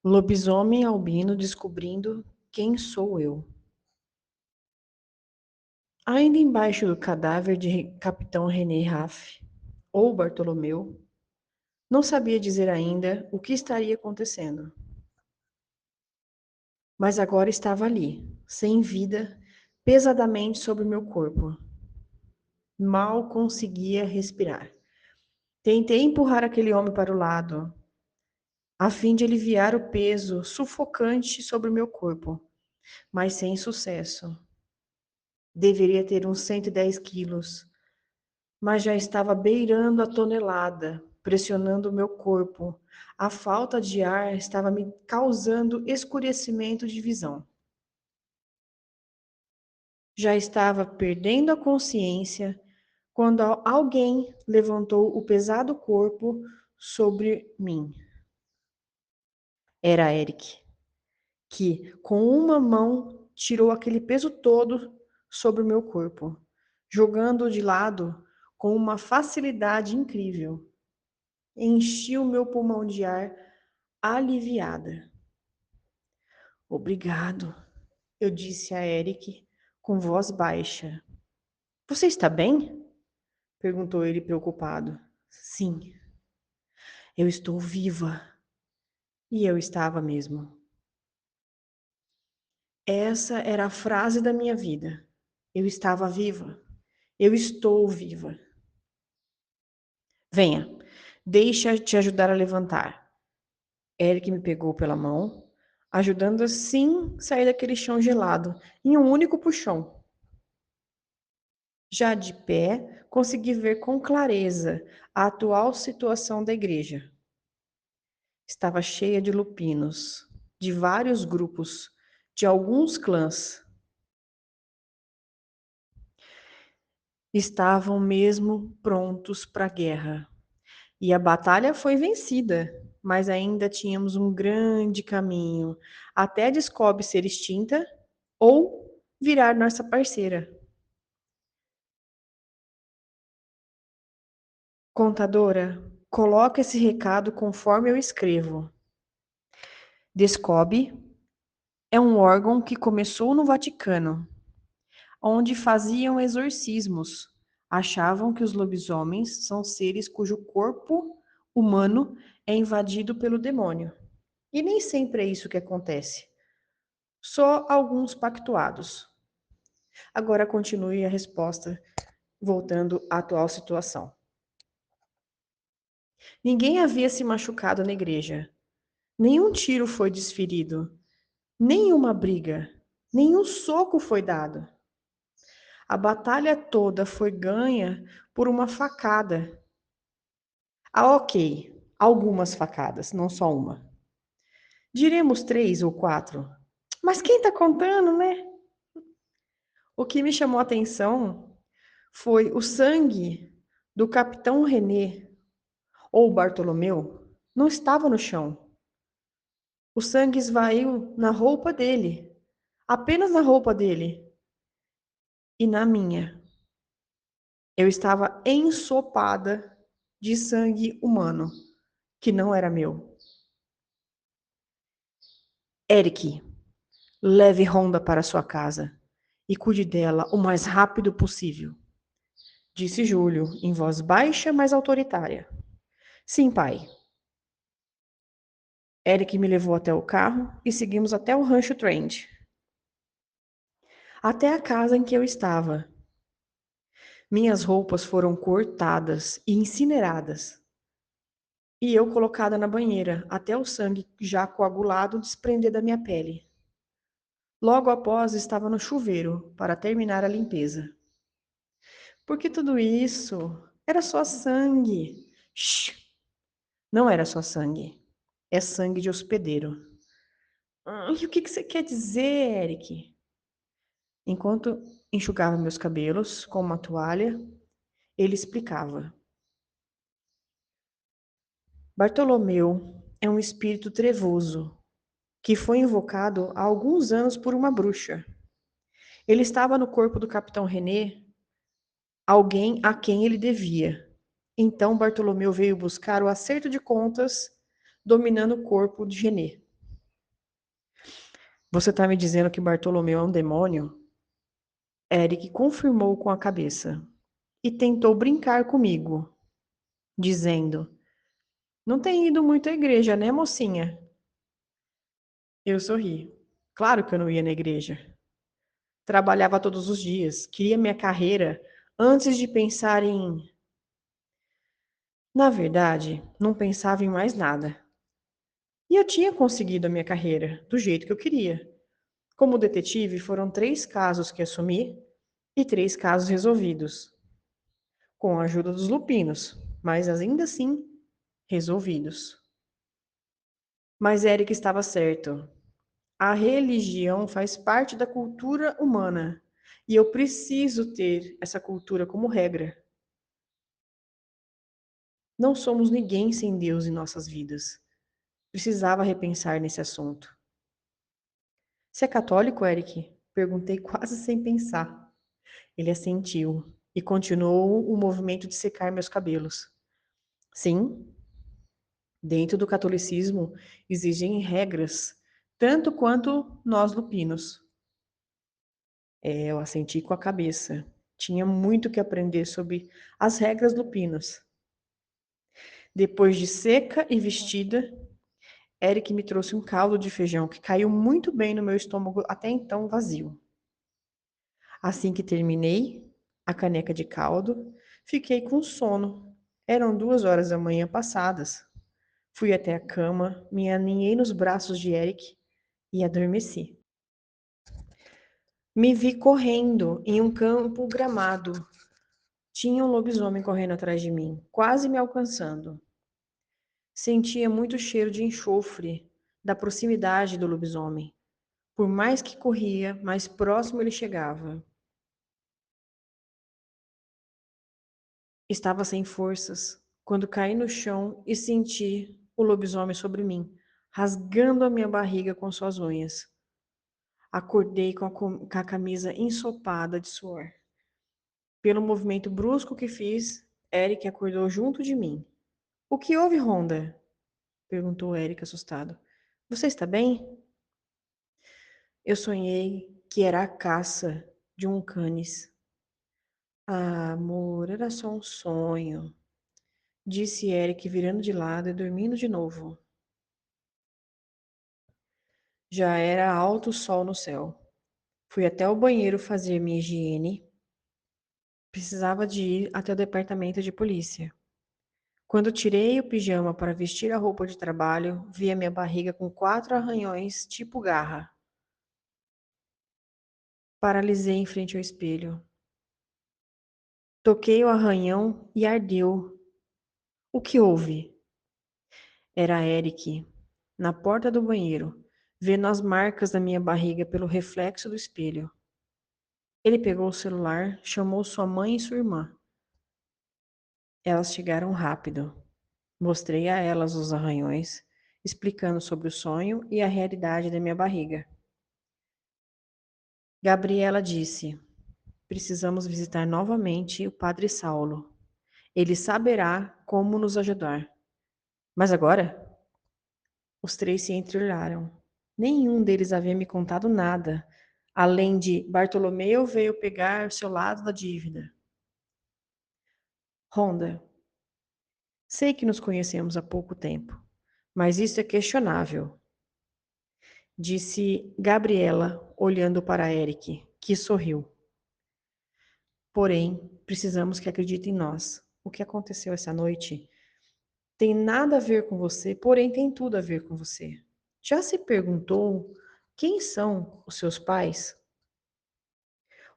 Lobisomem albino descobrindo quem sou eu. Ainda embaixo do cadáver de Capitão René Raff, ou Bartolomeu, não sabia dizer ainda o que estaria acontecendo. Mas agora estava ali, sem vida, pesadamente sobre meu corpo. Mal conseguia respirar. Tentei empurrar aquele homem para o lado, a fim de aliviar o peso sufocante sobre o meu corpo, mas sem sucesso. Deveria ter uns 110 quilos, mas já estava beirando a tonelada, pressionando o meu corpo. A falta de ar estava me causando escurecimento de visão. Já estava perdendo a consciência quando alguém levantou o pesado corpo sobre mim. Era Eric, que com uma mão tirou aquele peso todo sobre o meu corpo, jogando-o de lado com uma facilidade incrível. Enchi o meu pulmão de ar, aliviada. Obrigado, eu disse a Eric com voz baixa. Você está bem? Perguntou ele preocupado. Sim, eu estou viva. E eu estava mesmo. Essa era a frase da minha vida. Eu estava viva. Eu estou viva. Venha, deixa te ajudar a levantar. Eric me pegou pela mão, ajudando assim a sair daquele chão gelado, em um único puxão. Já de pé, consegui ver com clareza a atual situação da igreja. Estava cheia de lupinos, de vários grupos, de alguns clãs. Estavam mesmo prontos para a guerra. E a batalha foi vencida, mas ainda tínhamos um grande caminho até a Descobre ser extinta ou virar nossa parceira. Contadora, coloca esse recado conforme eu escrevo. Descobre é um órgão que começou no Vaticano, onde faziam exorcismos. Achavam que os lobisomens são seres cujo corpo humano é invadido pelo demônio. E nem sempre é isso que acontece. Só alguns pactuados. Agora continue a resposta, voltando à atual situação. Ninguém havia se machucado na igreja. Nenhum tiro foi desferido. Nenhuma briga. Nenhum soco foi dado. A batalha toda foi ganha por uma facada. Ah, ok. Algumas facadas, não só uma. Diremos 3 ou 4. Mas quem está contando, né? O que me chamou a atenção foi o sangue do capitão René, ou Bartolomeu, não estava no chão. O sangue esvaiu na roupa dele, apenas na roupa dele e na minha. Eu estava ensopada de sangue humano, que não era meu. Eric, leve Honda para sua casa e cuide dela o mais rápido possível, disse Júlio, em voz baixa, mas autoritária. Sim, pai. Eric me levou até o carro e seguimos até o Rancho Trent, até a casa em que eu estava. Minhas roupas foram cortadas e incineradas, e eu colocada na banheira, até o sangue já coagulado desprender da minha pele. Logo após, estava no chuveiro para terminar a limpeza. Por que tudo isso? Era só sangue. Shhh. Não era só sangue. É sangue de hospedeiro. E o que você quer dizer, Eric? Enquanto enxugava meus cabelos com uma toalha, ele explicava. Bartolomeu é um espírito trevoso que foi invocado há alguns anos por uma bruxa. Ele estava no corpo do capitão René, alguém a quem ele devia. Então Bartolomeu veio buscar o acerto de contas, dominando o corpo de René. Você está me dizendo que Bartolomeu é um demônio? Eric confirmou com a cabeça e tentou brincar comigo, dizendo: Não tem ido muito à igreja, né, mocinha? Eu sorri. Claro que eu não ia na igreja. Trabalhava todos os dias, queria minha carreira antes de pensar em. Na verdade, não pensava em mais nada. E eu tinha conseguido a minha carreira do jeito que eu queria. Como detetive, foram 3 casos que assumi e 3 casos resolvidos, com a ajuda dos lupinos, mas ainda assim resolvidos. Mas Eric estava certo. A religião faz parte da cultura humana e eu preciso ter essa cultura como regra. Não somos ninguém sem Deus em nossas vidas. Precisava repensar nesse assunto. Você é católico, Eric? Perguntei quase sem pensar. Ele assentiu e continuou o movimento de secar meus cabelos. Sim, dentro do catolicismo exigem regras, tanto quanto nós lupinos. Eu assenti com a cabeça. Tinha muito que aprender sobre as regras lupinas. Depois de seca e vestida, Eric me trouxe um caldo de feijão que caiu muito bem no meu estômago até então vazio. Assim que terminei a caneca de caldo, fiquei com sono. Eram 2 horas da manhã passadas. Fui até a cama, me aninhei nos braços de Eric e adormeci. Me vi correndo em um campo gramado. Tinha um lobisomem correndo atrás de mim, quase me alcançando. Sentia muito cheiro de enxofre da proximidade do lobisomem. Por mais que corria, mais próximo ele chegava. Estava sem forças quando caí no chão e senti o lobisomem sobre mim, rasgando a minha barriga com suas unhas. Acordei com a camisa ensopada de suor. Pelo movimento brusco que fiz, Eric acordou junto de mim. O que houve, Rhonda? Perguntou Eric, assustado. Você está bem? Eu sonhei que era a caça de um canis. Ah, amor, era só um sonho, disse Eric, virando de lado e dormindo de novo. Já era alto o sol no céu. Fui até o banheiro fazer minha higiene. Precisava de ir até o departamento de polícia. Quando tirei o pijama para vestir a roupa de trabalho, vi a minha barriga com 4 arranhões tipo garra. Paralisei em frente ao espelho. Toquei o arranhão e ardeu. O que houve? Era Eric, na porta do banheiro, vendo as marcas da minha barriga pelo reflexo do espelho. Ele pegou o celular, chamou sua mãe e sua irmã. Elas chegaram rápido. Mostrei a elas os arranhões, explicando sobre o sonho e a realidade da minha barriga. Gabriela disse: Precisamos visitar novamente o Padre Saulo. Ele saberá como nos ajudar. Mas agora? Os 3 se entreolharam. Nenhum deles havia me contado nada, além de Bartolomeu veio pegar seu lado da dívida. Rhonda, sei que nos conhecemos há pouco tempo, mas isso é questionável, disse Gabriela, olhando para Eric, que sorriu. Porém, precisamos que acredite em nós. O que aconteceu essa noite tem nada a ver com você, porém tem tudo a ver com você. Já se perguntou quem são os seus pais?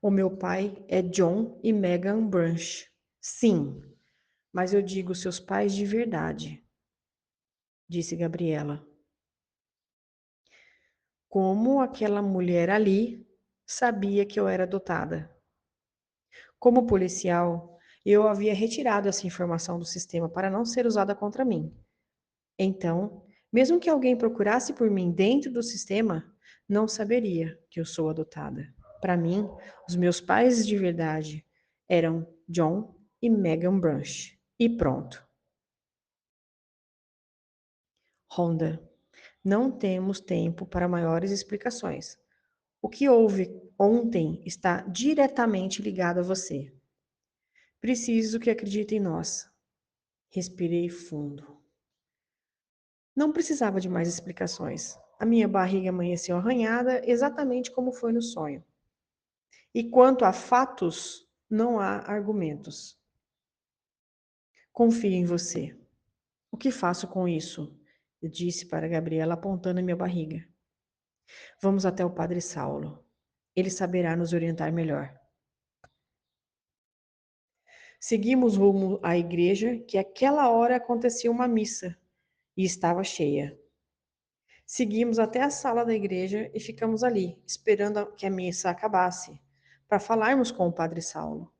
O meu pai é John e Megan Branch. Sim, mas eu digo seus pais de verdade, disse Gabriela. Como aquela mulher ali sabia que eu era adotada? Como policial, eu havia retirado essa informação do sistema para não ser usada contra mim. Então, mesmo que alguém procurasse por mim dentro do sistema, não saberia que eu sou adotada. Para mim, os meus pais de verdade eram John e Megan Branch. E pronto. Rhonda, Não temos tempo para maiores explicações. O que houve ontem está diretamente ligado a você. Preciso que acredite em nós. Respirei fundo. Não precisava de mais explicações. A minha barriga amanheceu arranhada exatamente como foi no sonho. E quanto a fatos, não há argumentos. Confio em você. O que faço com isso? Eu disse para Gabriela, apontando a minha barriga. Vamos até o Padre Saulo. Ele saberá nos orientar melhor. Seguimos rumo à igreja, que àquela hora acontecia uma missa e estava cheia. Seguimos até a sala da igreja e ficamos ali, esperando que a missa acabasse, para falarmos com o Padre Saulo.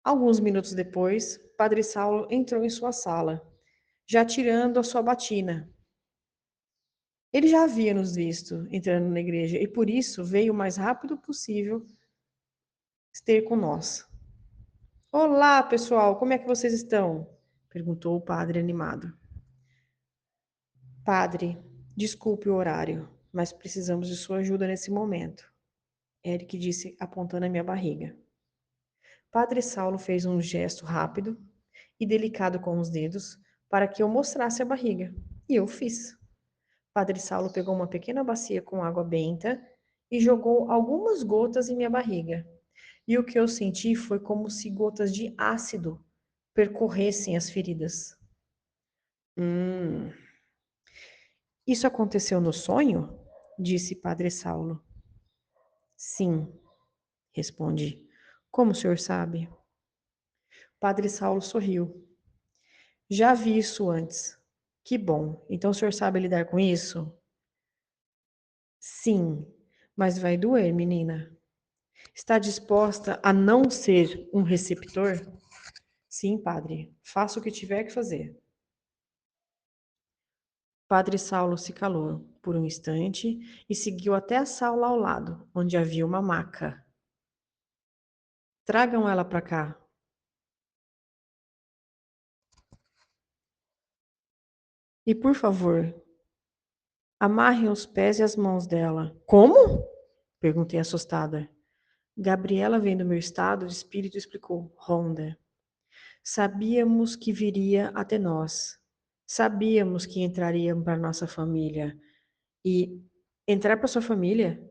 Alguns minutos depois, Padre Saulo entrou em sua sala, já tirando a sua batina. Ele já havia nos visto entrando na igreja e por isso veio o mais rápido possível ter com nós. Olá, pessoal, como é que vocês estão? Perguntou o padre animado. Padre, desculpe o horário, mas precisamos de sua ajuda nesse momento. Eric disse, apontando a minha barriga. Padre Saulo fez um gesto rápido e delicado com os dedos para que eu mostrasse a barriga. E eu fiz. Padre Saulo pegou uma pequena bacia com água benta e jogou algumas gotas em minha barriga. E o que eu senti foi como se gotas de ácido percorressem as feridas. Isso aconteceu no sonho? Disse Padre Saulo. Sim, respondi. Como o senhor sabe? Padre Saulo sorriu. Já vi isso antes. Que bom. Então o senhor sabe lidar com isso? Sim, mas vai doer, menina. Está disposta a não ser um receptor? Sim, padre. Faça o que tiver que fazer. Padre Saulo se calou por um instante e seguiu até a sala ao lado, onde havia uma maca. Tragam ela para cá. E, por favor, amarrem os pés e as mãos dela. Como? Perguntei assustada. Gabriela, vendo meu estado de espírito, explicou. Rhonda, sabíamos que viria até nós. Sabíamos que entraria para nossa família. E entrar para sua família?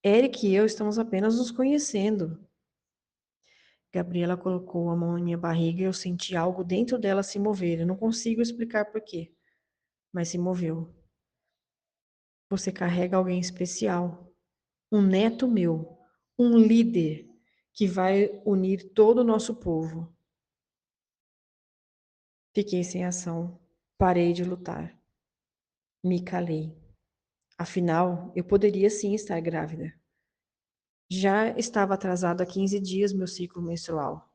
Eric e eu estamos apenas nos conhecendo. Gabriela colocou a mão em minha barriga e eu senti algo dentro dela se mover. Eu não consigo explicar por quê, mas se moveu. Você carrega alguém especial, um neto meu, um líder que vai unir todo o nosso povo. Fiquei sem ação. Parei de lutar. Me calei. Afinal, eu poderia sim estar grávida. Já estava atrasado há 15 dias meu ciclo menstrual.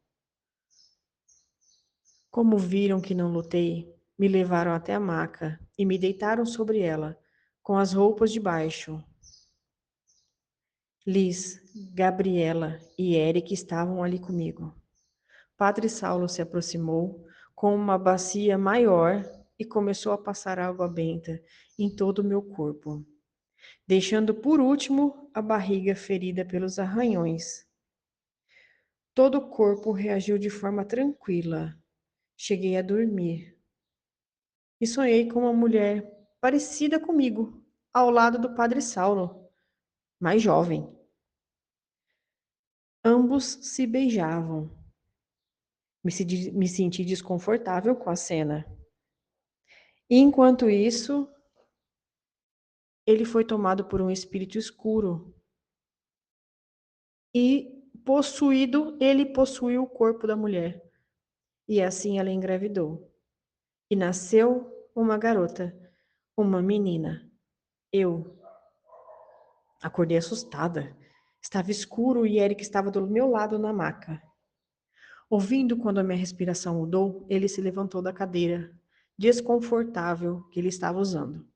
Como viram que não lutei, me levaram até a maca e me deitaram sobre ela, com as roupas de baixo. Liz, Gabriela e Eric estavam ali comigo. Padre Saulo se aproximou com uma bacia maior e começou a passar água benta em todo o meu corpo, deixando por último a barriga ferida pelos arranhões. Todo o corpo reagiu de forma tranquila. Cheguei a dormir e sonhei com uma mulher parecida comigo, ao lado do Padre Saulo, mais jovem. Ambos se beijavam. Me senti desconfortável com a cena. E enquanto isso, ele foi tomado por um espírito escuro e ele possuiu o corpo da mulher. E assim ela engravidou. E nasceu uma garota, uma menina. Eu acordei assustada. Estava escuro e Eric estava do meu lado na maca. Ouvindo quando a minha respiração mudou, ele se levantou da cadeira, desconfortável que ele estava usando.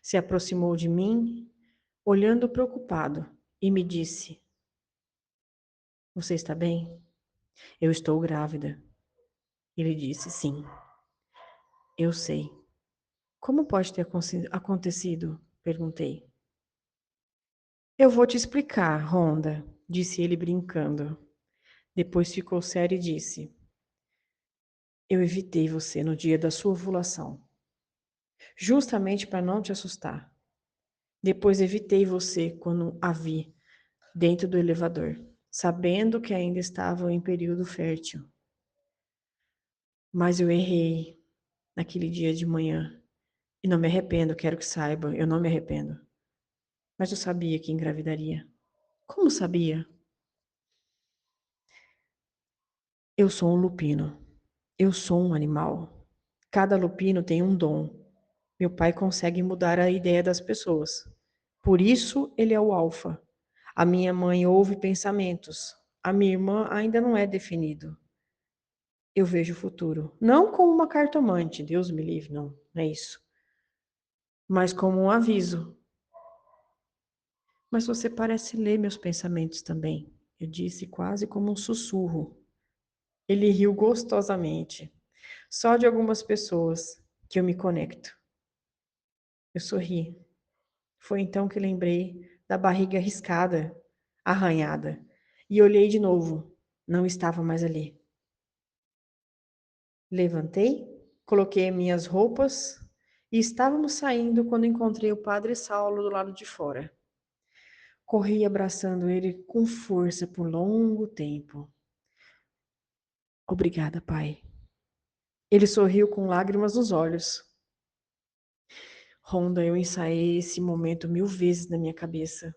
Se aproximou de mim, olhando preocupado, e me disse: Você está bem? Eu estou grávida. Ele disse: Sim, eu sei. Como pode ter acontecido? Perguntei. Eu vou te explicar, Rhonda, disse ele brincando. Depois ficou sério e disse: Eu evitei você no dia da sua ovulação, justamente para não te assustar. Depois evitei você quando a vi dentro do elevador, sabendo que ainda estava em período fértil. Mas eu errei naquele dia de manhã. E não me arrependo, quero que saiba, eu não me arrependo. Mas eu sabia que engravidaria. Como sabia? Eu sou um lupino. Eu sou um animal. Cada lupino tem um dom. Meu pai consegue mudar a ideia das pessoas. Por isso ele é o alfa. A minha mãe ouve pensamentos. A minha irmã ainda não é definido. Eu vejo o futuro. Não como uma cartomante, Deus me livre, não é isso. Mas como um aviso. Mas você parece ler meus pensamentos também. Eu disse quase como um sussurro. Ele riu gostosamente. Só de algumas pessoas que eu me conecto. Eu sorri. Foi então que lembrei da barriga riscada, arranhada, e olhei de novo. Não estava mais ali. Levantei, coloquei minhas roupas e estávamos saindo quando encontrei o padre Saulo do lado de fora. Corri abraçando ele com força por longo tempo. Obrigada, pai. Ele sorriu com lágrimas nos olhos. Rhonda, eu ensaiei esse momento 1000 vezes na minha cabeça.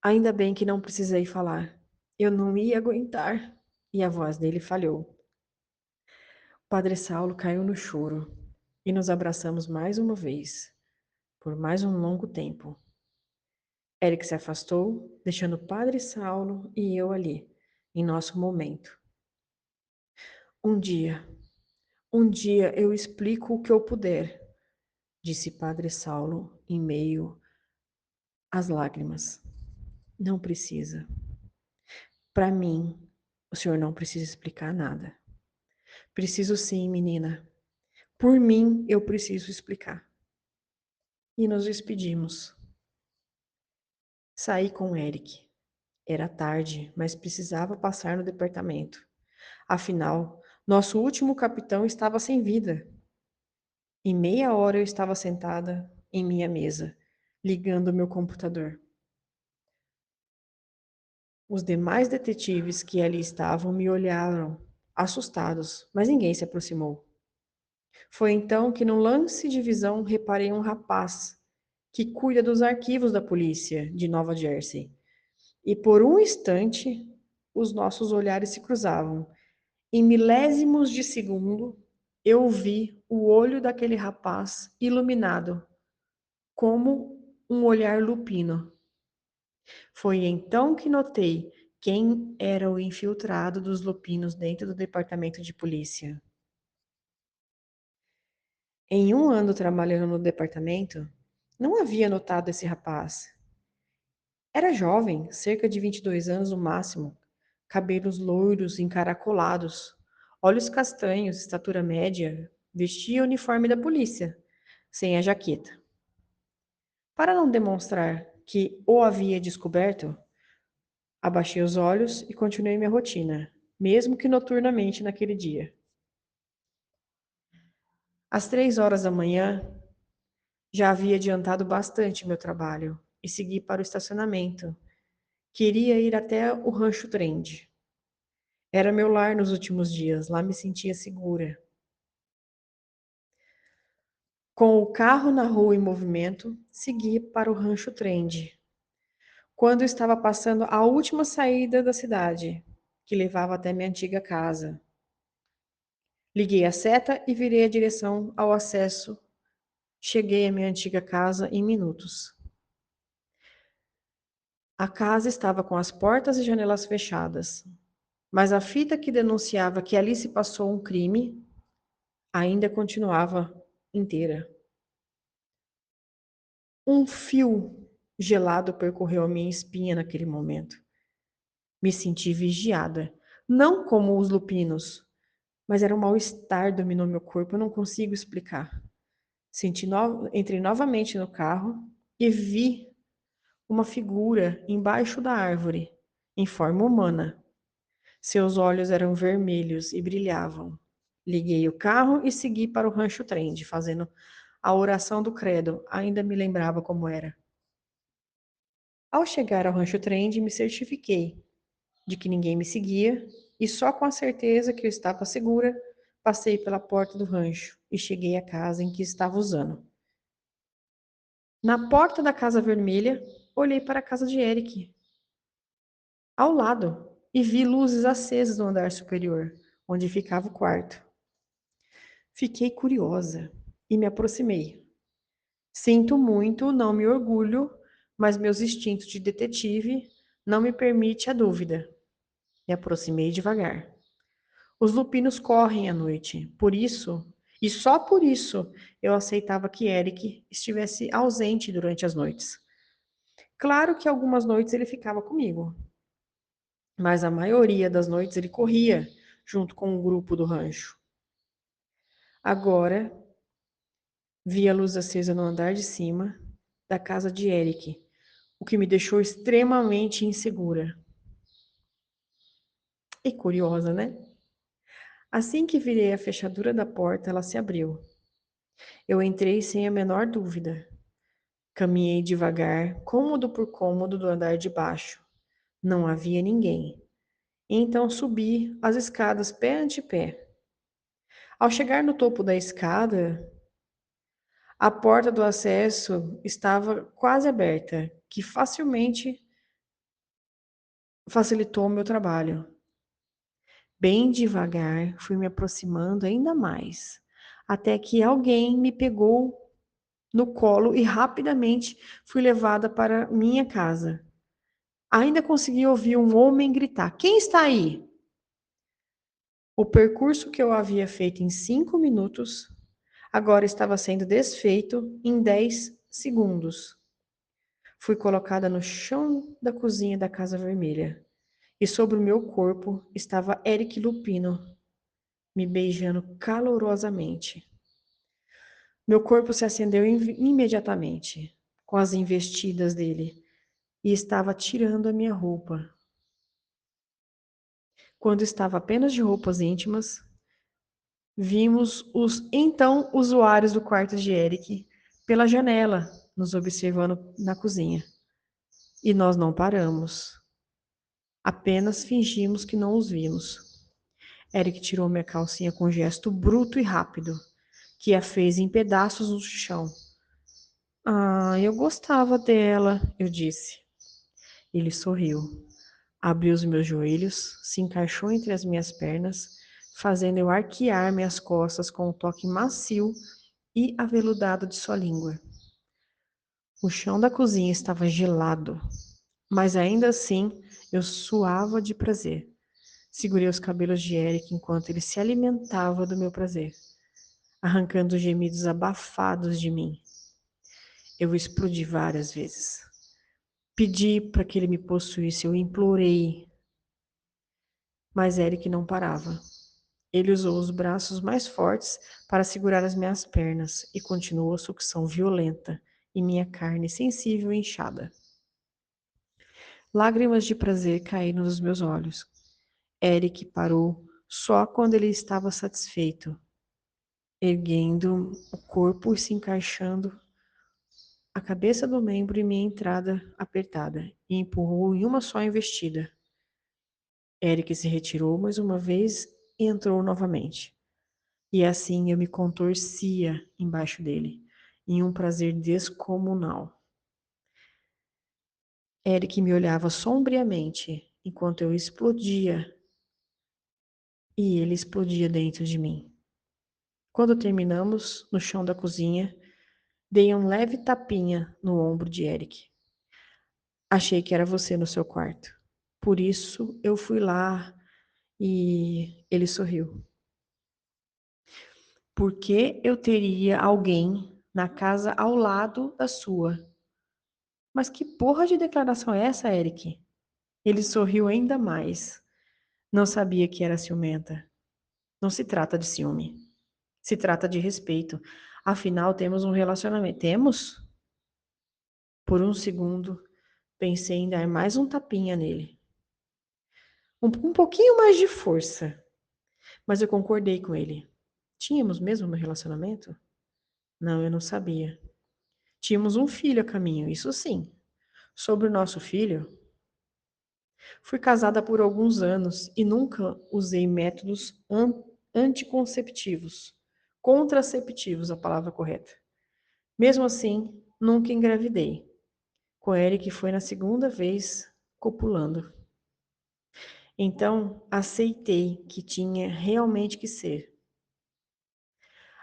Ainda bem que não precisei falar. Eu não ia aguentar. E a voz dele falhou. O Padre Saulo caiu no choro e nos abraçamos mais uma vez, por mais um longo tempo. Eric se afastou, deixando o Padre Saulo e eu ali, em nosso momento. Um dia, um dia eu explico o que eu puder, disse Padre Saulo em meio às lágrimas. Não precisa. Para mim, o senhor não precisa explicar nada. Preciso sim, menina. Por mim, eu preciso explicar. E nos despedimos. Saí com o Eric. Era tarde, mas precisava passar no departamento. Afinal, nosso último capitão estava sem vida. Em meia hora eu estava sentada em minha mesa, ligando meu computador. Os demais detetives que ali estavam me olharam, assustados, mas ninguém se aproximou. Foi então que, num lance de visão, reparei um rapaz que cuida dos arquivos da polícia de Nova Jersey. E por um instante, os nossos olhares se cruzavam. Em milésimos de segundo, eu vi o olho daquele rapaz iluminado, como um olhar lupino. Foi então que notei quem era o infiltrado dos lupinos dentro do departamento de polícia. Em um ano trabalhando no departamento, não havia notado esse rapaz. Era jovem, cerca de 22 anos no máximo, cabelos loiros encaracolados, olhos castanhos, estatura média, vestia o uniforme da polícia, sem a jaqueta. Para não demonstrar que o havia descoberto, abaixei os olhos e continuei minha rotina, mesmo que noturnamente naquele dia. Às 3 horas da manhã, já havia adiantado bastante meu trabalho e segui para o estacionamento. Queria ir até o Rancho Trend. Era meu lar nos últimos dias, lá me sentia segura. Com o carro na rua em movimento, segui para o Rancho Trend. Quando estava passando a última saída da cidade, que levava até minha antiga casa, liguei a seta e virei a direção ao acesso. Cheguei à minha antiga casa em minutos. A casa estava com as portas e janelas fechadas, mas a fita que denunciava que ali se passou um crime ainda continuava inteira. Um fio gelado percorreu a minha espinha naquele momento. Me senti vigiada, não como os lupinos, mas era um mal-estar dominou meu corpo, eu não consigo explicar. Entrei novamente no carro e vi uma figura embaixo da árvore, em forma humana. Seus olhos eram vermelhos e brilhavam. Liguei o carro e segui para o Rancho Trend, fazendo a oração do credo. Ainda me lembrava como era. Ao chegar ao Rancho Trend, me certifiquei de que ninguém me seguia e só com a certeza que eu estava segura, passei pela porta do rancho e cheguei à casa em que estava usando. Na porta da Casa Vermelha, olhei para a casa de Eric, ao lado, e vi luzes acesas no andar superior, onde ficava o quarto. Fiquei curiosa e me aproximei. Sinto muito, não me orgulho, mas meus instintos de detetive não me permite a dúvida. Me aproximei devagar. Os lupinos correm à noite, por isso, e só por isso, eu aceitava que Eric estivesse ausente durante as noites. Claro que algumas noites ele ficava comigo, mas a maioria das noites ele corria junto com o grupo do rancho. Agora, vi a luz acesa no andar de cima da casa de Eric, o que me deixou extremamente insegura e curiosa, né? Assim que virei a fechadura da porta, ela se abriu. Eu entrei sem a menor dúvida. Caminhei devagar, cômodo por cômodo do andar de baixo. Não havia ninguém. Então subi as escadas pé ante pé. Ao chegar no topo da escada, a porta do acesso estava quase aberta, que facilmente facilitou o meu trabalho. Bem devagar, fui me aproximando ainda mais, até que alguém me pegou no colo e rapidamente fui levada para minha casa. Ainda consegui ouvir um homem gritar: Quem está aí? O percurso que eu havia feito em 5 minutos agora estava sendo desfeito em 10 segundos. Fui colocada no chão da cozinha da Casa Vermelha e sobre o meu corpo estava Eric Lupino, me beijando calorosamente. Meu corpo se acendeu imediatamente com as investidas dele e estava tirando a minha roupa. Quando estava apenas de roupas íntimas, vimos os então usuários do quarto de Eric pela janela, nos observando na cozinha. E nós não paramos. Apenas fingimos que não os vimos. Eric tirou minha calcinha com um gesto bruto e rápido, que a fez em pedaços no chão. Ah, eu gostava dela, eu disse. Ele sorriu, abriu os meus joelhos, se encaixou entre as minhas pernas, fazendo eu arquear minhas costas com um toque macio e aveludado de sua língua. O chão da cozinha estava gelado, mas ainda assim eu suava de prazer. Segurei os cabelos de Eric enquanto ele se alimentava do meu prazer, arrancando gemidos abafados de mim. Eu explodi várias vezes. Pedi para que ele me possuísse, eu implorei, mas Eric não parava. Ele usou os braços mais fortes para segurar as minhas pernas e continuou a sucção violenta em minha carne sensível e inchada. Lágrimas de prazer caíram dos meus olhos. Eric parou só quando ele estava satisfeito, erguendo o corpo e se encaixando a cabeça do membro em minha entrada apertada e empurrou em uma só investida. Eric se retirou mais uma vez e entrou novamente. E assim eu me contorcia embaixo dele, em um prazer descomunal. Eric me olhava sombriamente enquanto eu explodia e ele explodia dentro de mim. Quando terminamos, no chão da cozinha, dei um leve tapinha no ombro de Eric. Achei que era você no seu quarto. Por isso eu fui lá e ele sorriu. Porque eu teria alguém na casa ao lado da sua. Mas que porra de declaração é essa, Eric? Ele sorriu ainda mais. Não sabia que era ciumenta. Não se trata de ciúme. Se trata de respeito. Afinal, temos um relacionamento. Temos? Por um segundo, pensei em dar mais um tapinha nele. Um pouquinho mais de força. Mas eu concordei com ele. Tínhamos mesmo um relacionamento? Não, eu não sabia. Tínhamos um filho a caminho, isso sim. Sobre o nosso filho, fui casada por alguns anos e nunca usei métodos anticonceptivos. Contraceptivos, a palavra correta. Mesmo assim, nunca engravidei. Com Eric foi na segunda vez copulando. Então, aceitei que tinha realmente que ser.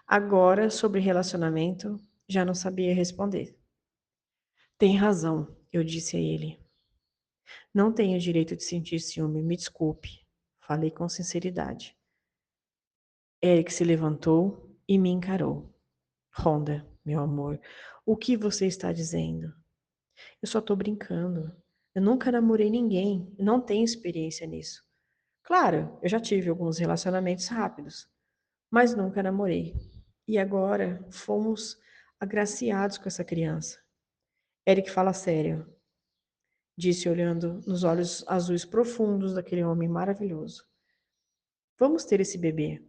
Agora, sobre relacionamento, já não sabia responder. Tem razão, eu disse a ele. Não tenho direito de sentir ciúme, me desculpe. Falei com sinceridade. Eric se levantou e me encarou. Rhonda, meu amor, o que você está dizendo? Eu só estou brincando. Eu nunca namorei ninguém, não tenho experiência nisso. Claro, eu já tive alguns relacionamentos rápidos, mas nunca namorei. E agora fomos agraciados com essa criança. Eric fala sério, disse olhando nos olhos azuis profundos daquele homem maravilhoso. Vamos ter esse bebê.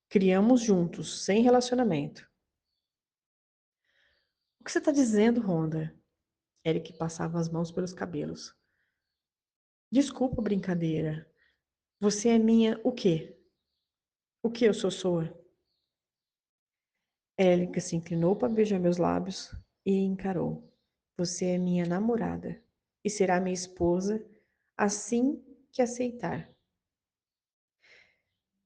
Criamos juntos, sem relacionamento. O que você está dizendo, Rhonda? Eric passava as mãos pelos cabelos. Desculpa a brincadeira. Você é minha o quê? O que eu sou sua? Eric se inclinou para beijar meus lábios e encarou. Você é minha namorada e será minha esposa assim que aceitar.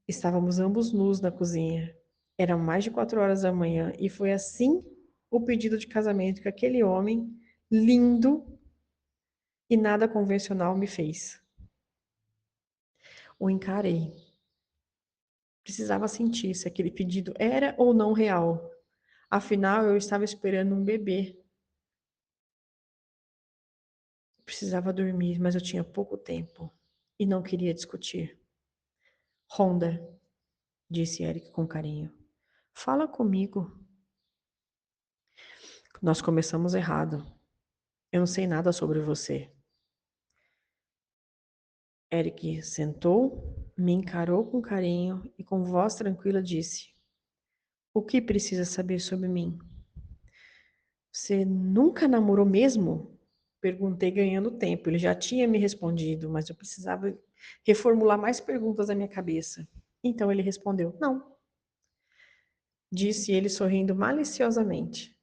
Estávamos ambos nus na cozinha. Eram mais de 4 horas da manhã e foi assim o pedido de casamento que aquele homem, lindo e nada convencional, me fez. O encarei. Precisava sentir se aquele pedido era ou não real. Afinal, eu estava esperando um bebê. Precisava dormir, mas eu tinha pouco tempo e não queria discutir. Rhonda, disse Eric com carinho, fala comigo. Nós começamos errado. Eu não sei nada sobre você. Eric sentou, me encarou com carinho e com voz tranquila disse: O que precisa saber sobre mim? Você nunca namorou mesmo? Perguntei ganhando tempo. Ele já tinha me respondido, mas eu precisava reformular mais perguntas na minha cabeça. Então ele respondeu: Não, disse ele sorrindo maliciosamente.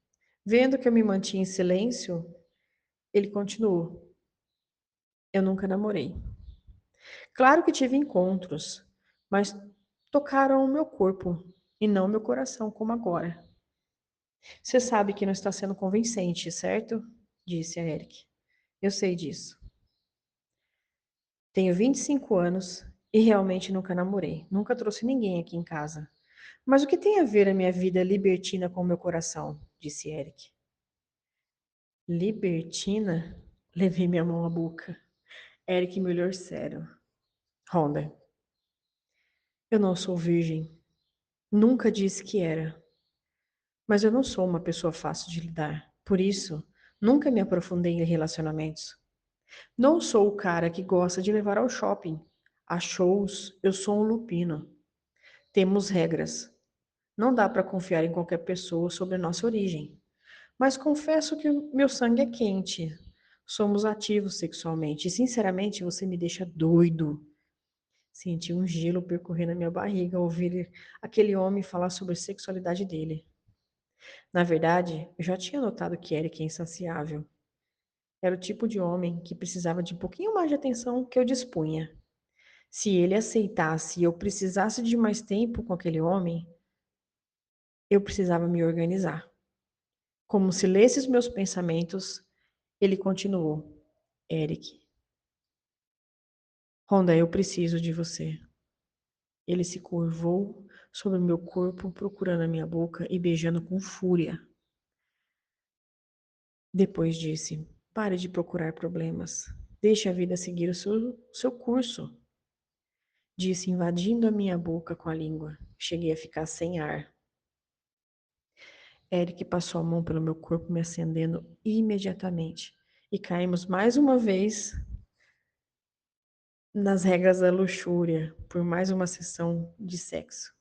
Vendo que eu me mantinha em silêncio, ele continuou: Eu nunca namorei. Claro que tive encontros, mas tocaram o meu corpo e não meu coração, como agora. Você sabe que não está sendo convincente, certo? Disse a Eric. Eu sei disso. Tenho 25 anos e realmente nunca namorei. Nunca trouxe ninguém aqui em casa. Mas o que tem a ver a minha vida libertina com o meu coração? Disse Eric. Libertina? Levei minha mão à boca. Eric me olhou sério. Rhonda, eu não sou virgem. Nunca disse que era. Mas eu não sou uma pessoa fácil de lidar. Por isso, nunca me aprofundei em relacionamentos. Não sou o cara que gosta de levar ao shopping. A shows, eu sou um lupino. Temos regras. Não dá para confiar em qualquer pessoa sobre a nossa origem. Mas confesso que o meu sangue é quente. Somos ativos sexualmente. E, sinceramente, você me deixa doido. Senti um gelo percorrer na minha barriga ao ouvir aquele homem falar sobre a sexualidade dele. Na verdade, eu já tinha notado que Eric é insaciável. Era o tipo de homem que precisava de um pouquinho mais de atenção que eu dispunha. Se ele aceitasse e eu precisasse de mais tempo com aquele homem, eu precisava me organizar. Como se lesse os meus pensamentos, ele continuou: Eric, Rhonda, eu preciso de você. Ele se curvou sobre o meu corpo, procurando a minha boca e beijando com fúria. Depois disse: Pare de procurar problemas. Deixe a vida seguir o seu curso. Disse, invadindo a minha boca com a língua. Cheguei a ficar sem ar. Eric passou a mão pelo meu corpo, me acendendo imediatamente. E caímos mais uma vez nas regras da luxúria, por mais uma sessão de sexo.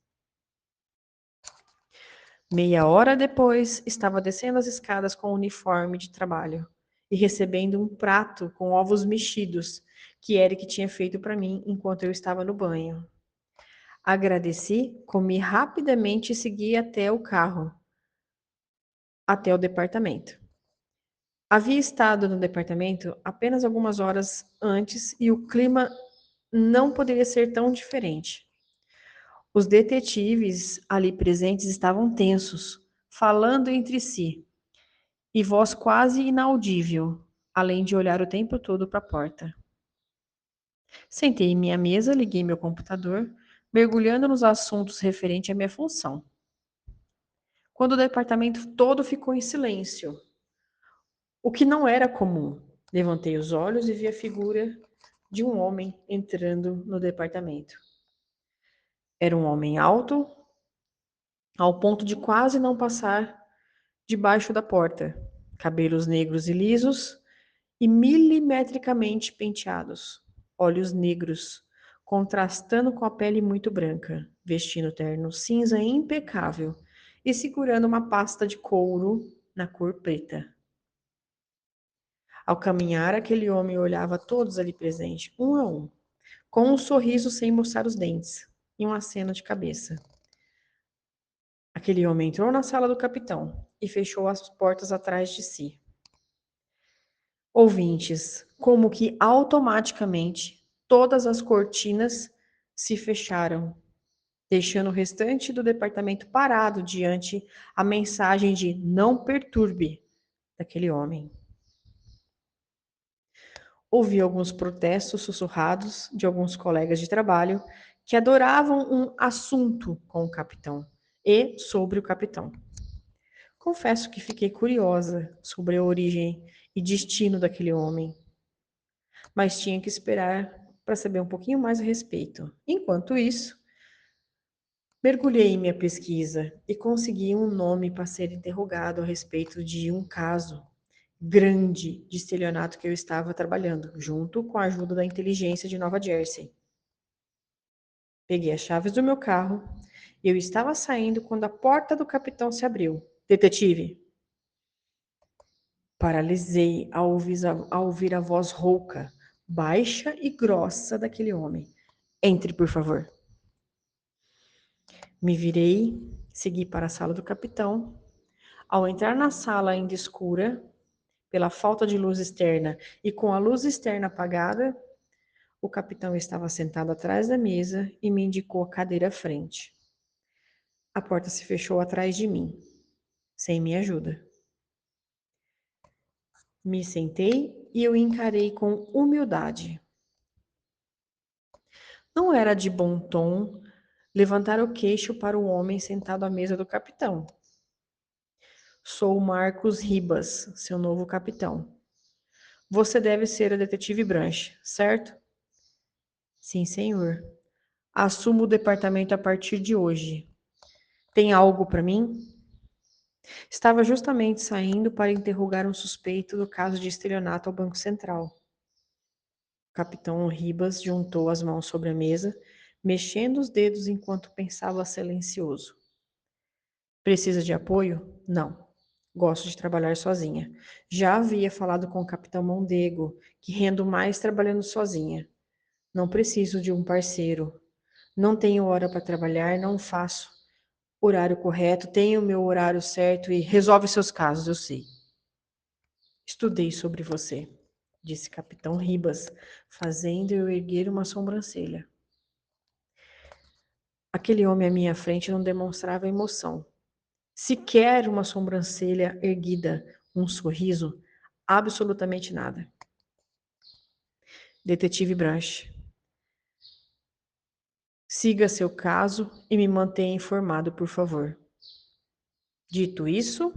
Meia hora depois, estava descendo as escadas com o uniforme de trabalho e recebendo um prato com ovos mexidos que Eric tinha feito para mim enquanto eu estava no banho. Agradeci, comi rapidamente e segui até o carro, até o departamento. Havia estado no departamento apenas algumas horas antes e o clima não poderia ser tão diferente. Os detetives ali presentes estavam tensos, falando entre si, e voz quase inaudível, além de olhar o tempo todo para a porta. Sentei em minha mesa, liguei meu computador, mergulhando nos assuntos referentes à minha função. Quando o departamento todo ficou em silêncio, o que não era comum, levantei os olhos e vi a figura de um homem entrando no departamento. Era um homem alto, ao ponto de quase não passar debaixo da porta, cabelos negros e lisos e milimetricamente penteados, olhos negros, contrastando com a pele muito branca, vestindo terno cinza impecável e segurando uma pasta de couro na cor preta. Ao caminhar, aquele homem olhava todos ali presentes, um a um, com um sorriso sem mostrar os dentes e um aceno de cabeça. Aquele homem entrou na sala do capitão e fechou as portas atrás de si. Ouvintes, como que automaticamente todas as cortinas se fecharam, deixando o restante do departamento parado diante a mensagem de não perturbe daquele homem. Ouvi alguns protestos sussurrados de alguns colegas de trabalho que adoravam um assunto com o capitão e sobre o capitão. Confesso que fiquei curiosa sobre a origem e destino daquele homem, mas tinha que esperar para saber um pouquinho mais a respeito. Enquanto isso, mergulhei em minha pesquisa e consegui um nome para ser interrogado a respeito de um caso grande de estelionato que eu estava trabalhando, junto com a ajuda da inteligência de Nova Jersey. Peguei as chaves do meu carro e eu estava saindo quando a porta do capitão se abriu. Detetive! Paralisei ao ouvir a voz rouca, baixa e grossa daquele homem. Entre, por favor. Me virei, segui para a sala do capitão. Ao entrar na sala ainda escura, pela falta de luz externa e com a luz externa apagada, o capitão estava sentado atrás da mesa e me indicou a cadeira à frente. A porta se fechou atrás de mim, sem minha ajuda. Me sentei e eu encarei com humildade. Não era de bom tom levantar o queixo para o homem sentado à mesa do capitão. Sou Marcos Ribas, seu novo capitão. Você deve ser a detetive Branch, certo? Sim, senhor. Assumo o departamento a partir de hoje. Tem algo para mim? Estava justamente saindo para interrogar um suspeito do caso de estelionato ao Banco Central. O capitão Ribas juntou as mãos sobre a mesa, mexendo os dedos enquanto pensava silencioso. Precisa de apoio? Não. Gosto de trabalhar sozinha. Já havia falado com o capitão Mondego, que rendo mais trabalhando sozinha. Não preciso de um parceiro. Não tenho hora para trabalhar, não faço horário correto, tenho o meu horário certo e resolve seus casos, eu sei. Estudei sobre você, disse capitão Ribas, fazendo eu erguer uma sobrancelha. Aquele homem à minha frente não demonstrava emoção. Sequer uma sobrancelha erguida, um sorriso, absolutamente nada. Detetive Branch, siga seu caso e me mantenha informado, por favor. Dito isso,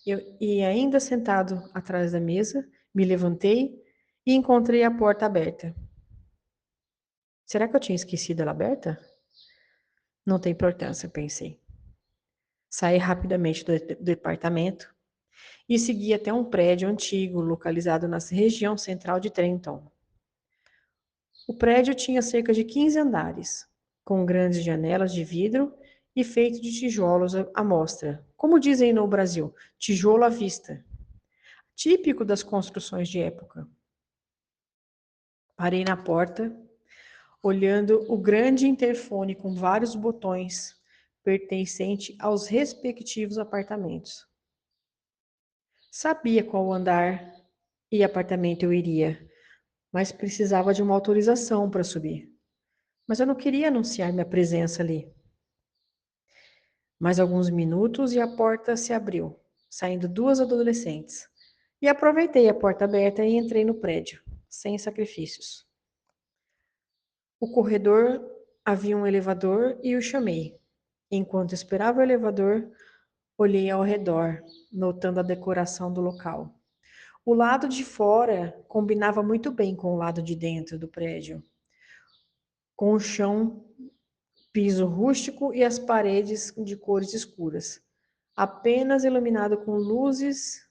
e ainda sentado atrás da mesa, me levantei e encontrei a porta aberta. Será que eu tinha esquecido ela aberta? Não tem importância, pensei. Saí rapidamente do departamento e segui até um prédio antigo localizado na região central de Trenton. O prédio tinha cerca de 15 andares, com grandes janelas de vidro e feito de tijolos à mostra, como dizem no Brasil, tijolo à vista, típico das construções de época. Parei na porta, olhando o grande interfone com vários botões pertencente aos respectivos apartamentos. Sabia qual andar e apartamento eu iria, mas precisava de uma autorização para subir. Mas eu não queria anunciar minha presença ali. Mais alguns minutos e a porta se abriu, saindo duas adolescentes. E aproveitei a porta aberta e entrei no prédio, sem sacrifícios. O corredor havia um elevador e o chamei. Enquanto esperava o elevador, olhei ao redor, notando a decoração do local. O lado de fora combinava muito bem com o lado de dentro do prédio, com o chão, piso rústico e as paredes de cores escuras, apenas iluminado com luzes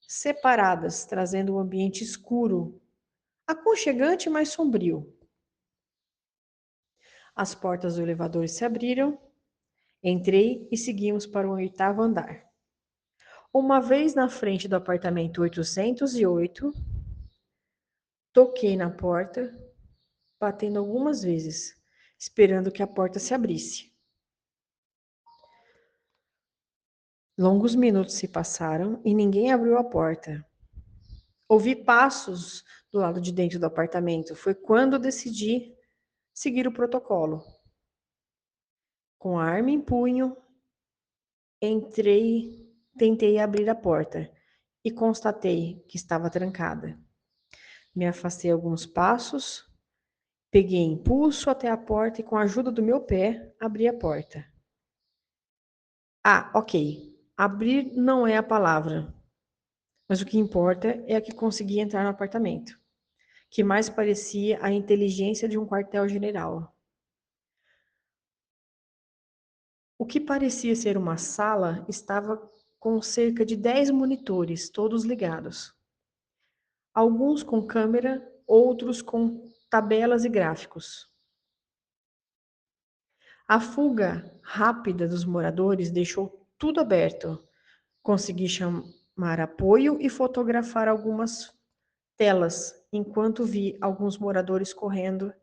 separadas, trazendo um ambiente escuro, aconchegante, mas sombrio. As portas do elevador se abriram, entrei e seguimos para o 8º andar. Uma vez na frente do apartamento 808, toquei na porta, batendo algumas vezes, esperando que a porta se abrisse. Longos minutos se passaram e ninguém abriu a porta. Ouvi passos do lado de dentro do apartamento. Foi quando decidi seguir o protocolo. Com a arma em punho, entrei, tentei abrir a porta e constatei que estava trancada. Me afastei alguns passos, peguei impulso até a porta e, com a ajuda do meu pé, abri a porta. Ah, ok. Abrir não é a palavra, mas o que importa é que consegui entrar no apartamento, que mais parecia a inteligência de um quartel-general. O que parecia ser uma sala estava com cerca de 10 monitores, todos ligados. Alguns com câmera, outros com tabelas e gráficos. A fuga rápida dos moradores deixou tudo aberto. Consegui chamar apoio e fotografar algumas telas, enquanto vi alguns moradores correndo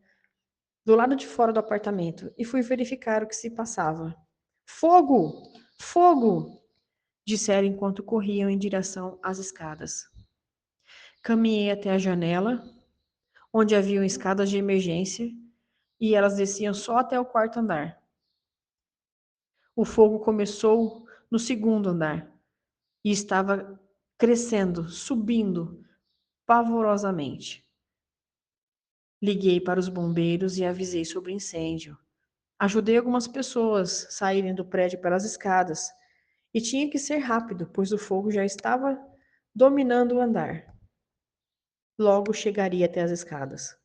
do lado de fora do apartamento e fui verificar o que se passava. Fogo! Fogo! Disseram enquanto corriam em direção às escadas. Caminhei até a janela, onde haviam escadas de emergência, e elas desciam só até o 4º andar. O fogo começou no 2º andar e estava crescendo, subindo pavorosamente. Liguei para os bombeiros e avisei sobre o incêndio. Ajudei algumas pessoas a saírem do prédio pelas escadas e tinha que ser rápido, pois o fogo já estava dominando o andar. Logo chegaria até as escadas.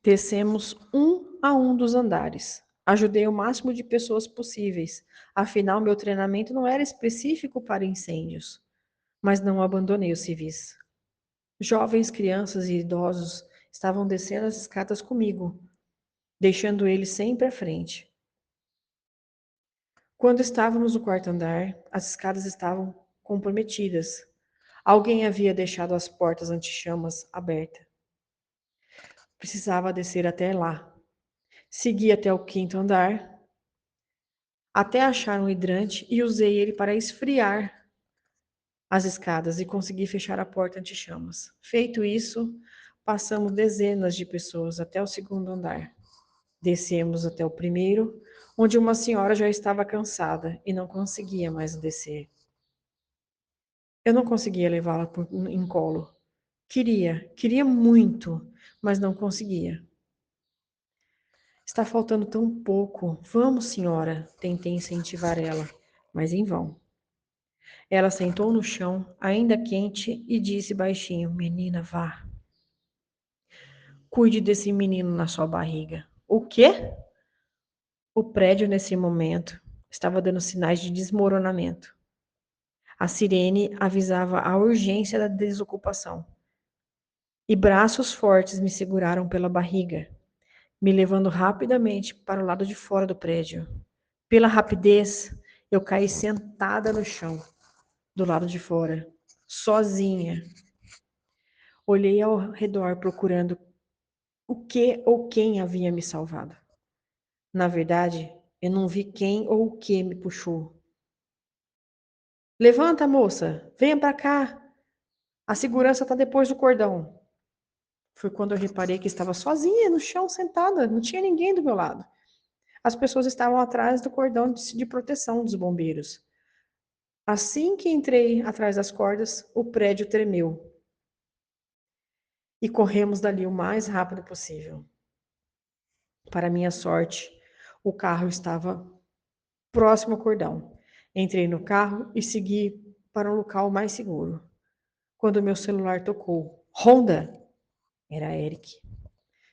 Descemos um a um dos andares. Ajudei o máximo de pessoas possíveis, afinal meu treinamento não era específico para incêndios, mas não abandonei os civis. Jovens, crianças e idosos estavam descendo as escadas comigo, deixando eles sempre à frente. Quando estávamos no 4º andar, as escadas estavam comprometidas. Alguém havia deixado as portas anti-chamas abertas. Precisava descer até lá. Segui até o 5º andar, até achar um hidrante e usei ele para esfriar as escadas e consegui fechar a porta anti-chamas. Feito isso, passamos dezenas de pessoas até o 2º andar. Descemos até o 1º, onde uma senhora já estava cansada e não conseguia mais descer. Eu não conseguia levá-la em colo. Queria muito, mas não conseguia. Está faltando tão pouco. Vamos, senhora, tentei incentivar ela, mas em vão. Ela sentou no chão, ainda quente, e disse baixinho: Menina, vá. Cuide desse menino na sua barriga. O quê? O prédio, nesse momento, estava dando sinais de desmoronamento. A sirene avisava a urgência da desocupação. E braços fortes me seguraram pela barriga, me levando rapidamente para o lado de fora do prédio. Pela rapidez, eu caí sentada no chão, do lado de fora, sozinha. Olhei ao redor procurando o que ou quem havia me salvado. Na verdade, eu não vi quem ou o que me puxou. Levanta, moça, venha para cá. A segurança está depois do cordão. Foi quando eu reparei que estava sozinha no chão, sentada, não tinha ninguém do meu lado. As pessoas estavam atrás do cordão de proteção dos bombeiros. Assim que entrei atrás das cordas, o prédio tremeu. E corremos dali o mais rápido possível. Para minha sorte, o carro estava próximo ao cordão. Entrei no carro e segui para um local mais seguro. Quando meu celular tocou. Honda! Era Eric.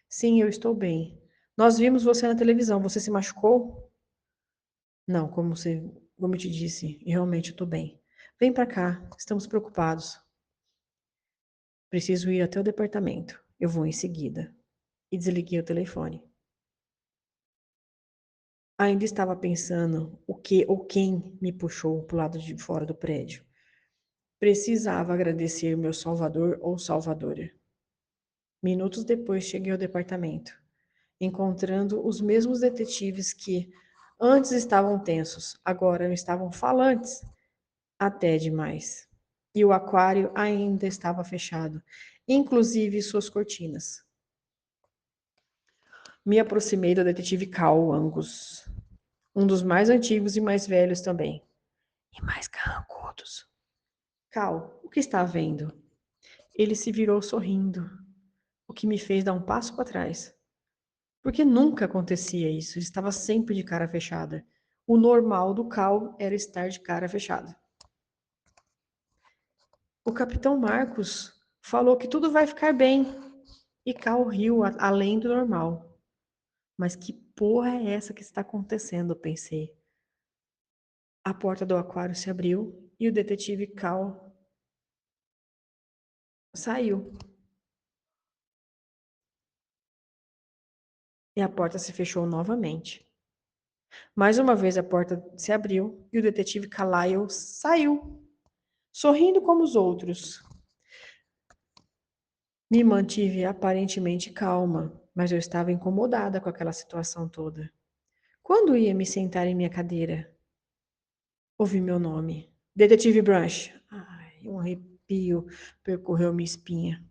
Sim, eu estou bem. Nós vimos você na televisão. Você se machucou? Não, como eu te disse, realmente estou bem. Vem para cá, estamos preocupados. Preciso ir até o departamento. Eu vou em seguida. E desliguei o telefone. Ainda estava pensando o que ou quem me puxou para o lado de fora do prédio. Precisava agradecer meu salvador ou salvadora. Minutos depois cheguei ao departamento, encontrando os mesmos detetives que antes estavam tensos, agora estavam falantes, até demais. E o aquário ainda estava fechado, inclusive suas cortinas. Me aproximei do detetive Cal Angus, um dos mais antigos e mais velhos também, e mais carrancudos. Cal, o que está vendo? Ele se virou sorrindo, o que me fez dar um passo para trás. Porque nunca acontecia isso, ele estava sempre de cara fechada. O normal do Cal era estar de cara fechada. O capitão Marcos falou que tudo vai ficar bem. E Cal riu além do normal. Mas que porra é essa que está acontecendo? Eu pensei. A porta do aquário se abriu e o detetive Cal saiu. E a porta se fechou novamente. Mais uma vez a porta se abriu e o detetive Carlyle saiu, sorrindo como os outros. Me mantive aparentemente calma, mas eu estava incomodada com aquela situação toda. Quando ia me sentar em minha cadeira, ouvi meu nome. Detetive Branch. Ai, um arrepio percorreu minha espinha.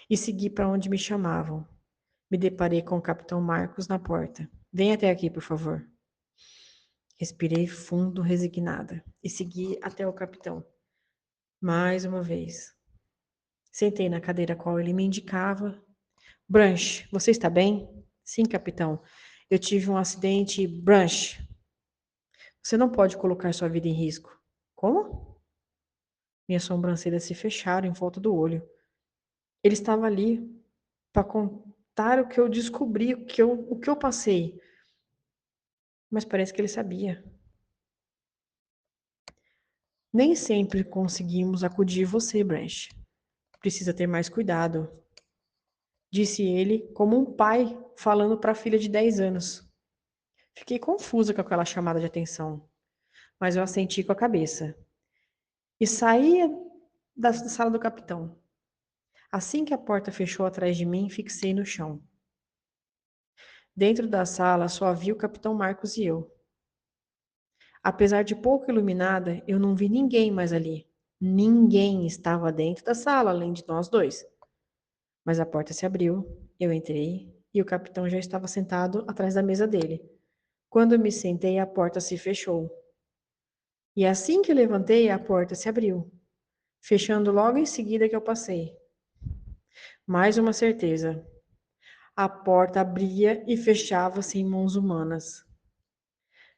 E segui para onde me chamavam. Me deparei com o capitão Marcos na porta. Venha até aqui, por favor. Respirei fundo, resignada, e segui até o capitão. Mais uma vez. Sentei na cadeira a qual ele me indicava. Branch, você está bem? Sim, capitão. Eu tive um acidente. Branch, você não pode colocar sua vida em risco. Como? Minhas sobrancelhas se fecharam em volta do olho. Ele estava ali para contar o que eu descobri, o que eu passei. Mas parece que ele sabia. Nem sempre conseguimos acudir você, Branch. Precisa ter mais cuidado, disse ele, como um pai falando para a filha de 10 anos. Fiquei confusa com aquela chamada de atenção, mas eu assenti com a cabeça. E saí da sala do capitão. Assim que a porta fechou atrás de mim, fixei no chão. Dentro da sala só havia o capitão Marcos e eu. Apesar de pouco iluminada, eu não vi ninguém mais ali. Ninguém estava dentro da sala, além de nós dois. Mas a porta se abriu, eu entrei e o capitão já estava sentado atrás da mesa dele. Quando me sentei, a porta se fechou. E assim que levantei, a porta se abriu, fechando logo em seguida que eu passei. Mais uma certeza. A porta abria e fechava-se em mãos humanas.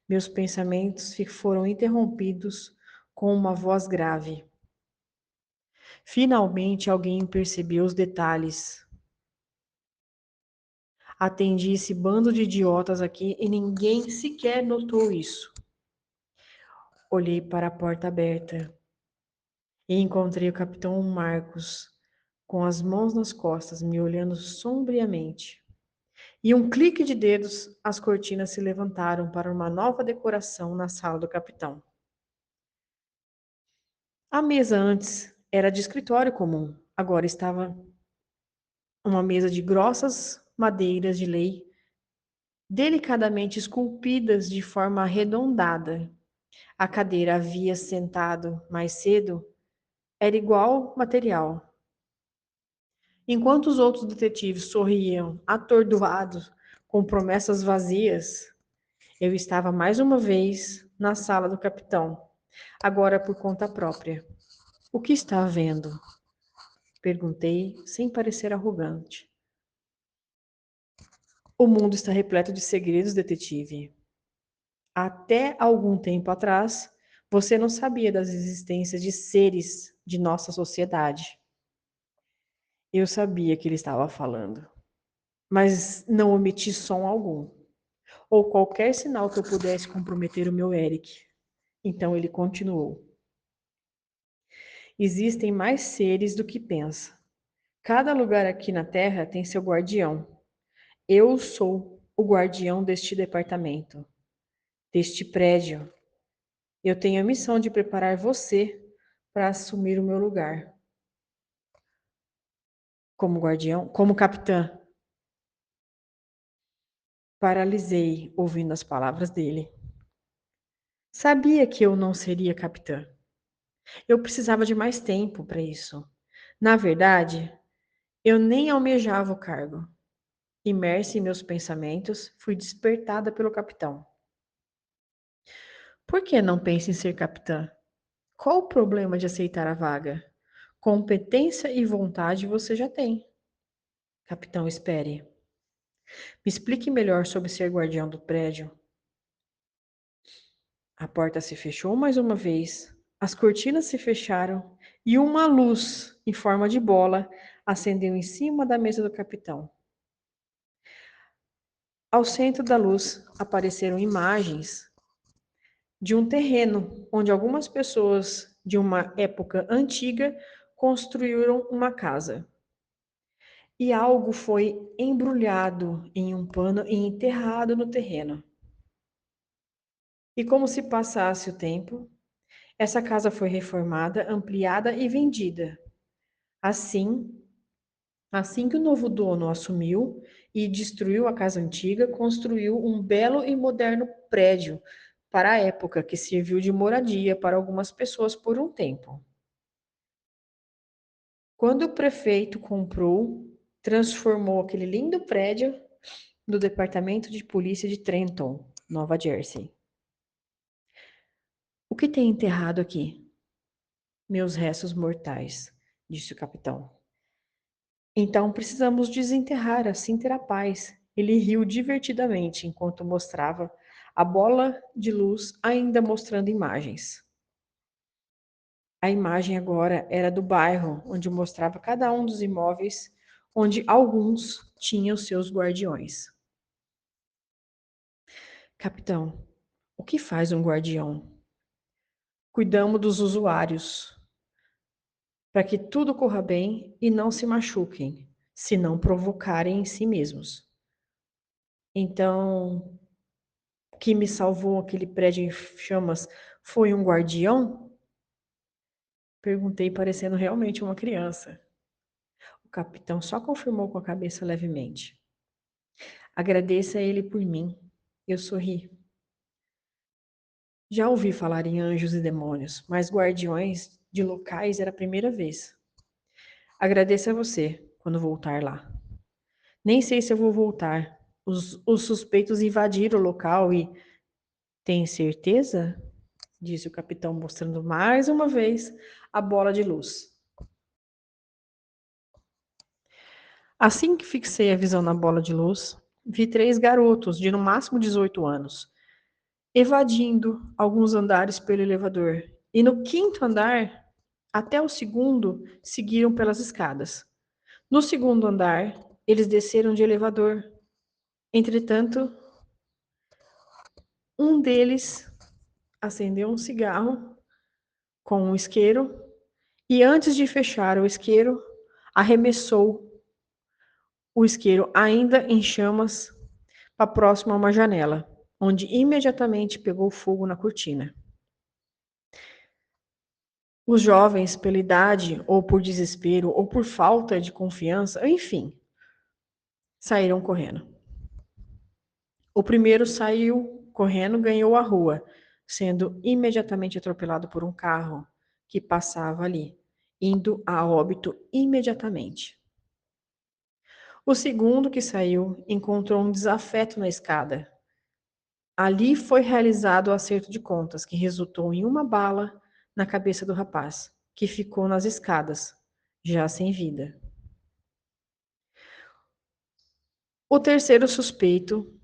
Meus pensamentos foram interrompidos com uma voz grave. Finalmente alguém percebeu os detalhes. Atendi esse bando de idiotas aqui e ninguém sequer notou isso. Olhei para a porta aberta e encontrei o capitão Marcos com as mãos nas costas, me olhando sombriamente. E um clique de dedos, as cortinas se levantaram para uma nova decoração na sala do capitão. A mesa antes era de escritório comum, agora estava uma mesa de grossas madeiras de lei, delicadamente esculpidas de forma arredondada. A cadeira havia sentado mais cedo era igual material. Enquanto os outros detetives sorriam, atordoados, com promessas vazias, eu estava mais uma vez na sala do capitão, agora por conta própria. O que está vendo? Perguntei, sem parecer arrogante. O mundo está repleto de segredos, detetive. Até algum tempo atrás, você não sabia das existências de seres de nossa sociedade. Eu sabia que ele estava falando, mas não omiti som algum, ou qualquer sinal que eu pudesse comprometer o meu Eric. Então ele continuou. Existem mais seres do que pensa. Cada lugar aqui na Terra tem seu guardião. Eu sou o guardião deste departamento, deste prédio. Eu tenho a missão de preparar você para assumir o meu lugar. Como guardião, como capitã. Paralisei ouvindo as palavras dele. Sabia que eu não seria capitã. Eu precisava de mais tempo para isso. Na verdade, eu nem almejava o cargo. Imersa em meus pensamentos, fui despertada pelo capitão. Por que não pensa em ser capitã? Qual o problema de aceitar a vaga? Competência e vontade você já tem. Capitão, espere. Me explique melhor sobre ser guardião do prédio. A porta se fechou mais uma vez, as cortinas se fecharam e uma luz em forma de bola acendeu em cima da mesa do capitão. Ao centro da luz apareceram imagens de um terreno onde algumas pessoas de uma época antiga construíram uma casa. E algo foi embrulhado em um pano e enterrado no terreno. E como se passasse o tempo, essa casa foi reformada, ampliada e vendida. Assim, assim que o novo dono assumiu e destruiu a casa antiga, construiu um belo e moderno prédio para a época que serviu de moradia para algumas pessoas por um tempo. Quando o prefeito comprou, transformou aquele lindo prédio no departamento de polícia de Trenton, Nova Jersey. O que tem enterrado aqui? Meus restos mortais, disse o capitão. Então precisamos desenterrar, assim terá paz. Ele riu divertidamente enquanto mostrava a bola de luz, ainda mostrando imagens. A imagem agora era do bairro, onde mostrava cada um dos imóveis, onde alguns tinham seus guardiões. Capitão, o que faz um guardião? Cuidamos dos usuários, para que tudo corra bem e não se machuquem, se não provocarem em si mesmos. Então, o que me salvou aquele prédio em chamas foi um guardião? Perguntei, parecendo realmente uma criança. O capitão só confirmou com a cabeça levemente. Agradeça a ele por mim. Eu sorri. Já ouvi falar em anjos e demônios, mas guardiões de locais era a primeira vez. Agradeça a você quando voltar lá. Nem sei se eu vou voltar. Os suspeitos invadiram o local e. Tem certeza? Disse o capitão, mostrando mais uma vez a bola de luz. Assim que fixei a visão na bola de luz, vi 3 garotos de no máximo 18 anos, evadindo alguns andares pelo elevador. E no 5º andar, até o segundo, seguiram pelas escadas. No segundo andar, eles desceram de elevador. Entretanto, um deles acendeu um cigarro com um isqueiro e, antes de fechar o isqueiro, arremessou o isqueiro ainda em chamas para próximo a uma janela, onde imediatamente pegou fogo na cortina. Os jovens, pela idade, ou por desespero, ou por falta de confiança, enfim, saíram correndo. O primeiro saiu correndo, ganhou a rua, sendo imediatamente atropelado por um carro que passava ali, indo a óbito imediatamente. O segundo que saiu encontrou um desafeto na escada. Ali foi realizado o acerto de contas, que resultou em uma bala na cabeça do rapaz, que ficou nas escadas, já sem vida. O terceiro suspeito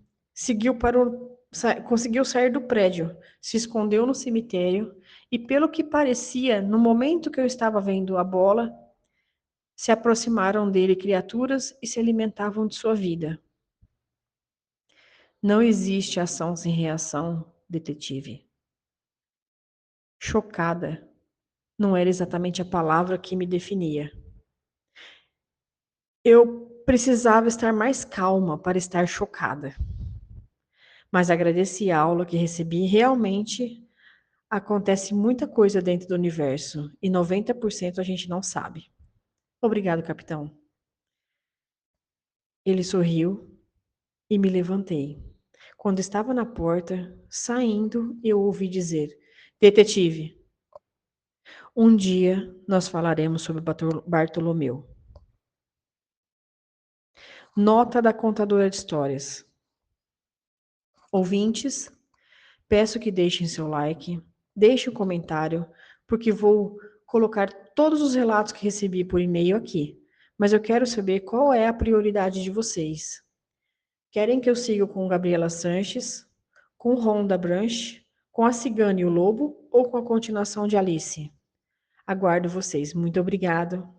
conseguiu sair do prédio, se escondeu no cemitério e, pelo que parecia, no momento que eu estava vendo a bola, se aproximaram dele criaturas e se alimentavam de sua vida. Não existe ação sem reação, detetive. Chocada não era exatamente a palavra que me definia. Eu precisava estar mais calma para estar chocada. Mas agradeci a aula que recebi. Realmente acontece muita coisa dentro do universo e 90% a gente não sabe. Obrigado, capitão. Ele sorriu e me levantei. Quando estava na porta, saindo, eu ouvi dizer: Detetive, um dia nós falaremos sobre Bartolomeu. Nota da contadora de histórias. Ouvintes, peço que deixem seu like, deixem um comentário, porque vou colocar todos os relatos que recebi por e-mail aqui. Mas eu quero saber qual é a prioridade de vocês. Querem que eu siga com Gabriela Sanches, com Rhonda Branch, com a Cigana e o Lobo ou com a continuação de Alice? Aguardo vocês. Muito obrigado.